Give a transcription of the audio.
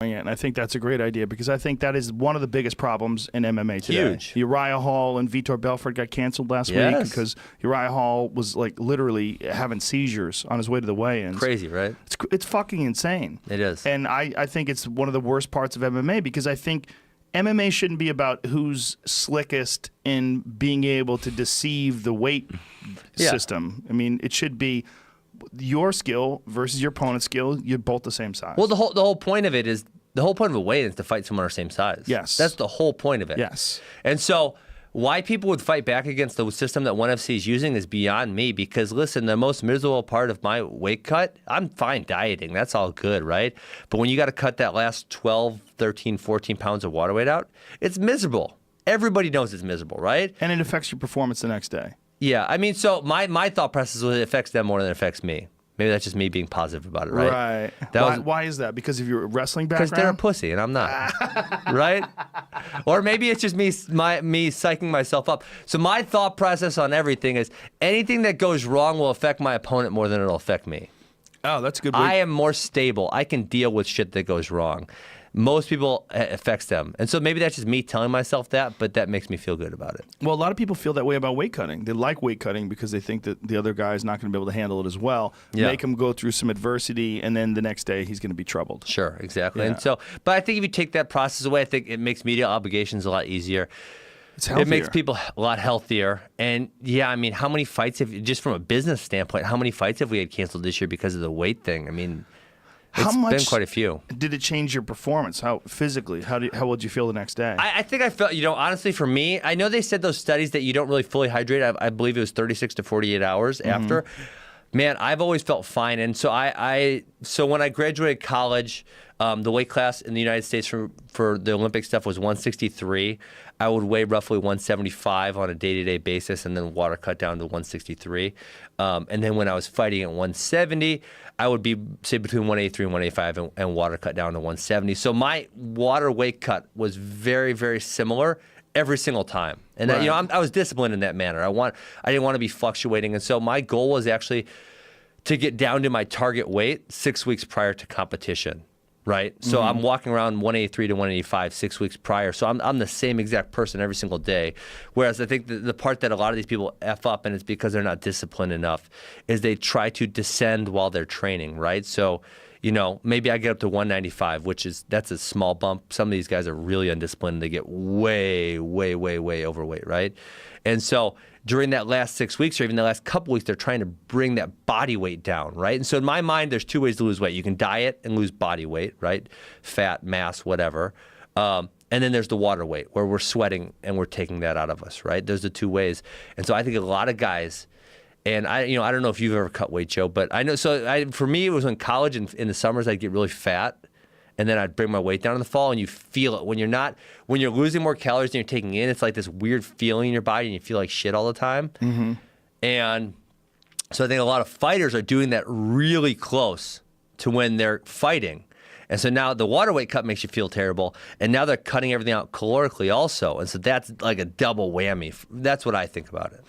it, and I think that's a great idea because I think that is one of the biggest problems in MMA today. Huge. Uriah Hall and Vitor Belfort got canceled last week because Uriah Hall was like literally having seizures on his way to the weigh-ins. Crazy, right? It's fucking insane. It is. And I think it's one of the worst parts of MMA because I think MMA shouldn't be about who's slickest in being able to deceive the weight system. I mean, it should be your skill versus your opponent's skill. You're both the same size. Well, the whole point of it is the whole point of a weigh-in is to fight someone our same size. Yes, that's the whole point of it. Yes, and so why people would fight back against the system that ONE FC is using is beyond me. Because listen, the most miserable part of my weight cut, I'm fine dieting. That's all good, right? But when you got to cut that last 12, 13, 14 pounds of water weight out, it's miserable. Everybody knows it's miserable, right? And it affects your performance the next day. Yeah, I mean, so my thought process was it affects them more than it affects me. Maybe that's just me being positive about it, right? Right. Why is that? Because of your wrestling background? Because they're a pussy and I'm not, right? Or maybe it's just me psyching myself up. So my thought process on everything is anything that goes wrong will affect my opponent more than it'll affect me. Oh, that's a good. I am more stable. I can deal with shit that goes wrong. Most people, it affects them. And so maybe that's just me telling myself that, but that makes me feel good about it. Well, a lot of people feel that way about weight cutting. They like weight cutting because they think that the other guy is not going to be able to handle it as well. Yeah. Make him go through some adversity, and then the next day he's going to be troubled. Sure, exactly. Yeah. And so, but I think if you take that process away, I think it makes media obligations a lot easier. It's healthier. It makes people a lot healthier. And yeah, I mean, how many fights have, just from a business standpoint, how many fights have we had canceled this year because of the weight thing? I mean, it's been quite a few. Did it change your performance? How physically? How would you feel the next day? I think I felt, honestly, for me, I know they said those studies that you don't really fully hydrate. I believe it was 36 to 48 hours after. Man, I've always felt fine. And so so when I graduated college, the weight class in the United States for the Olympic stuff was 163. I would weigh roughly 175 on a day-to-day basis, and then water cut down to 163. And then when I was fighting at 170, I would be, say, between 183 and 185 and water cut down to 170. So my water weight cut was very, very similar every single time. And right. I was disciplined in that manner. I didn't want to be fluctuating. And so my goal was actually to get down to my target weight 6 weeks prior to competition. Right? So I'm walking around 183 to 185 6 weeks prior. So I'm the same exact person every single day. Whereas I think the part that a lot of these people F up, and it's because they're not disciplined enough, is they try to descend while they're training, right? So, maybe I get up to 195, that's a small bump. Some of these guys are really undisciplined. They get way, way, way, way overweight, right? And so during that last 6 weeks or even the last couple weeks, they're trying to bring that body weight down, right? And so in my mind, there's two ways to lose weight. You can diet and lose body weight, right? Fat, mass, whatever. And then there's the water weight where we're sweating and we're taking that out of us, right? Those are the two ways. And so I think a lot of guys, and I don't know if you've ever cut weight, Joe, but I know, for me, it was in college and in the summers, I'd get really fat. And then I'd bring my weight down in the fall, and you feel it. When you're losing more calories than you're taking in, it's like this weird feeling in your body, and you feel like shit all the time. And so I think a lot of fighters are doing that really close to when they're fighting. And so now the water weight cut makes you feel terrible, and now they're cutting everything out calorically also. And so that's like a double whammy. That's what I think about it.